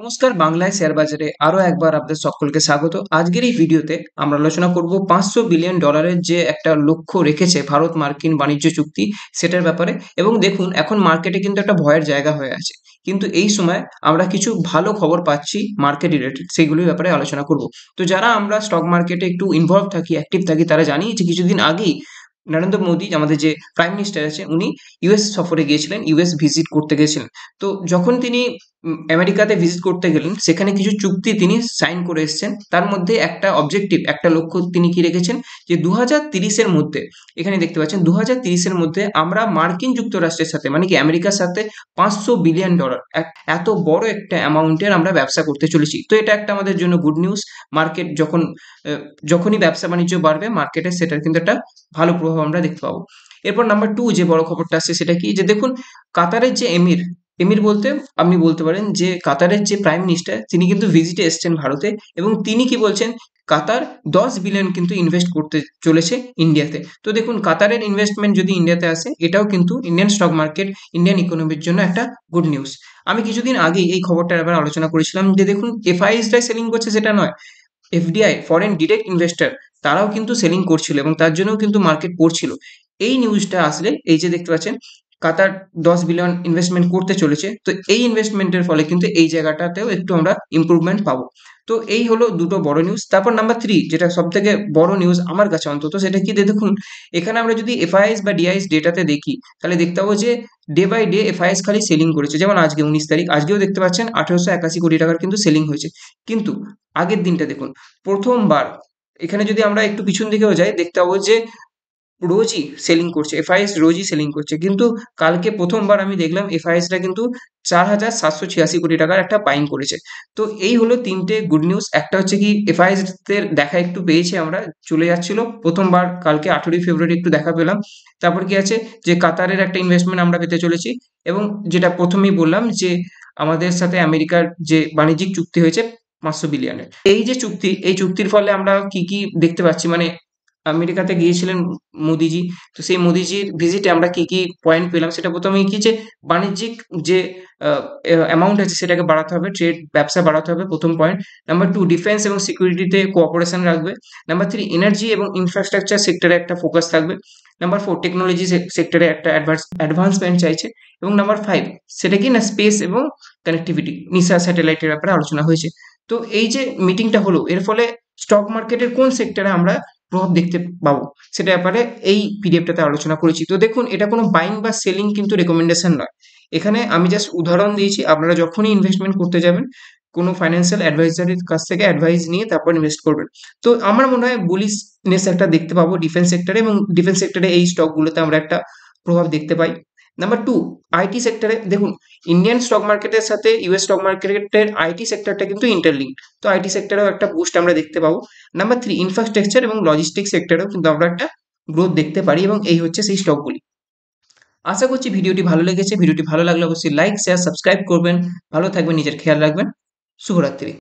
নমস্কার, বাংলায় শেয়ার বাজারে আরো একবার আপনাদের সকলকে স্বাগত। আজকের এই ভিডিওতে আমরা আলোচনা করব $500 বিলিয়ন যে একটা লক্ষ্য রেখেছে ভারত মার্কিন বাণিজ্য চুক্তি, সেটার ব্যাপারে। এবং দেখুন, এখন মার্কেটে কিন্তু একটা ভয়ের জায়গা হয়ে আছে, কিন্তু এই সময় আমরা কিছু ভালো খবর পাচ্ছি মার্কেট রিলেটেড, সেইগুলির ব্যাপারে আলোচনা করব। তো যারা আমরা স্টক মার্কেটে একটু ইনভলভ থাকি, অ্যাক্টিভ থাকি, তারা জানি যে কিছুদিন আগেই নরেন্দ্র মোদী, আমাদের যে প্রাইম মিনিস্টার আছে, উনি ইউএস সফরে গিয়েছিলেন, ইউএস ভিজিট করতে গেছিলেন। তো যখন তিনি আমেরিকাতে ভিজিট করতে গেলেন, সেখানে কিছু চুক্তি তিনি সাইন করে এসেছেন। তার মধ্যে একটা অবজেক্টিভ, একটা লক্ষ্য তিনি কি রেখেছেন, যে 2030-এর মধ্যে, এখানে দেখতে পাচ্ছেন 2030-এর মধ্যে আমরা মার্কিন যুক্তরাষ্ট্রের সাথে, মানে কি আমেরিকার সাথে $500 বিলিয়ন, এত বড় একটা অ্যামাউন্টের আমরা ব্যবসা করতে চলেছি। তো এটা একটা আমাদের জন্য গুড নিউজ। মার্কেট যখনই ব্যবসা বাণিজ্য বাড়বে মার্কেটে, সেটার কিন্তু একটা ভালো প্রভাব আমরা দেখতে পাবো। এরপর নাম্বার 2 যে বড় খবরটা আসছে সেটা কি, যে দেখুন, কাতারের যে এমির, এমির বলতে আপনি বলতে পারেন যে কাতারের যে প্রাইম মিনিস্টার, তিনি কিন্তু ভিজিটে এসেছেন ভারতে, এবং তিনি কি বলছেন, কাতার 10 বিলিয়ন কিন্তু ইনভেস্ট করতে চলেছে ইন্ডিয়াতে। তো দেখুন, কাতারের ইনভেস্টমেন্ট যদি ইন্ডিয়াতে আসে, এটাও কিন্তু ইন্ডিয়ান স্টক মার্কেট, ইন্ডিয়ান ইকোনমির জন্য একটা গুড নিউজ। আমি কিছুদিন আগেই এই খবরটার ব্যাপারে আলোচনা করেছিলাম, যে দেখুন, এফআইএসরাই সেলিং করছে সেটা নয়, এফডিআই, ফরেন ডিরেক্ট ইনভেস্টর, তারাও কিন্তু সেলিং করছিল, এবং তার জন্যও কিন্তু মার্কেট পড়ছিল। এই নিউজটা আসলে, এই যে দেখতে পাচ্ছেন, কাতার 10 বিলিয়ন ইনভেস্টমেন্ট করতে চলেছে, তো এই ইনভেস্টমেন্টের ফলে কিন্তু এই জায়গাটাতেও একটু আমরা ইম্প্রুভমেন্ট পাবো। তো এই হলো দুটো বড় নিউজ। তারপর নাম্বার 3, যেটা সব থেকে বড় নিউজ আমার কাছে অন্তত, সেটা কি, দেখুন, এখানে আমরা যদি এফআইএস বা ডিআইএস ডেটাতে দেখি, তাহলে দেখতে পাবো যে ডে বাই ডে এফআইএস খালি সেলিং করেছে। যেমন আজকে 19 তারিখ, আজকেও দেখতে পাচ্ছেন 1881 কোটি টাকার কিন্তু সেলিং হয়েছে। কিন্তু আগের দিনটা দেখুন, প্রথমবার, এখানে যদি আমরা একটু পিছন দিকেও যাই, দেখতে পাবো যে রোজই সেলিং করছে, এফআইএস রোজই সেলিং করছে। কিন্তু কালকে প্রথমবার আমি দেখলাম এফআইএসটা কিন্তু 4,786 কোটি টাকার একটা বাইং করেছে। তো এই হলো তিনটে গুড নিউজ। একটা হচ্ছে কি, এফআইএস দের দেখা একটু পেয়েছি আমরা, চলে যাচ্ছিল প্রথমবার, কালকে 18 ফেব্রুয়ারি একটু দেখা পেলাম। তারপর কি আছে, যে কাতারের একটা ইনভেস্টমেন্ট আমরা পেতে চলেছি, এবং যেটা প্রথমেই বললাম, যে আমাদের সাথে আমেরিকার যে বাণিজ্যিক চুক্তি হয়েছে 500 বিলিয়নের, এই যে চুক্তি, এই চুক্তির ফলে আমরা কি কি দেখতে পাচ্ছি, মানে আমেরিকাতে গিয়েছিলেন মোদিজি, তো সেই মোদিজির ভিজিটে আমরা কি কি পয়েন্ট পেলাম, সেটা প্রথমেই কি, যে বাণিজ্যিক যে অ্যামাউন্ট আছে সেটাকে বাড়াতে হবে, ট্রেড ব্যবসা বাড়াতে হবে, প্রথম পয়েন্ট। নাম্বার 2, ডিফেন্স এবং সিকিউরিটিতে কোঅপারেশন রাখবে। নাম্বার 3, এনার্জি এবং ইনফ্রাস্ট্রাকচার সেক্টরে একটা ফোকাস থাকবে। নাম্বার 4, টেকনোলজি সেক্টরে একটা অ্যাডভান্সমেন্ট চাইছে। এবং নাম্বার 5, সেটা কি না, স্পেস এবং কানেক্টিভিটি, নিসা স্যাটেলাইটের ব্যাপারে আলোচনা হয়েছে। তো এই যে মিটিংটা হলো, এর ফলে স্টক মার্কেটের কোন সেক্টরে আমরা প্রভাব দেখতে পাবো, সেটা ব্যাপারে এই পিডিএফটাতে আলোচনা করেছি। তো দেখুন, এটা কোনো বাইং বা সেলিং কিন্তু রেকমেন্ডেশন নয়, এখানে আমি জাস্ট উদাহরণ দিয়েছি। আপনারা যখনই ইনভেস্টমেন্ট করতে যাবেন, কোনো ফাইন্যান্সিয়াল অ্যাডভাইজারের কাছ থেকে অ্যাডভাইস নিয়ে তারপর ইনভেস্ট করবেন। তো আমার মনে হয় বুলিশনেস একটা দেখতে পাবো ডিফেন্স সেক্টরে, এবং ডিফেন্স সেক্টরে এই স্টকগুলোতে আমরা একটা প্রভাব দেখতে পাই। নাম্বার 2, আইটি সেক্টরে দেখুন, ইন্ডিয়ান স্টক মার্কেটের সাথে ইউএস স্টক মার্কেটের আইটি সেক্টরটা কিন্তু ইন্টারলিঙ্ক, তো আইটি সেক্টরেও একটা বুস্ট আমরা দেখতে পাবো। নাম্বার 3, ইনফ্রাস্ট্রাকচার এবং লজিস্টিক সেক্টরেও কিন্তু আমরা একটা গ্রোথ দেখতে পারি, এবং এই হচ্ছে সেই স্টকগুলি। আশা করছি ভিডিওটি ভালো লেগেছে। ভিডিওটি ভালো লাগলে অবশ্যই লাইক, শেয়ার, সাবস্ক্রাইব করবেন। ভালো থাকবেন, নিজের খেয়াল রাখবেন। শুভরাত্রি।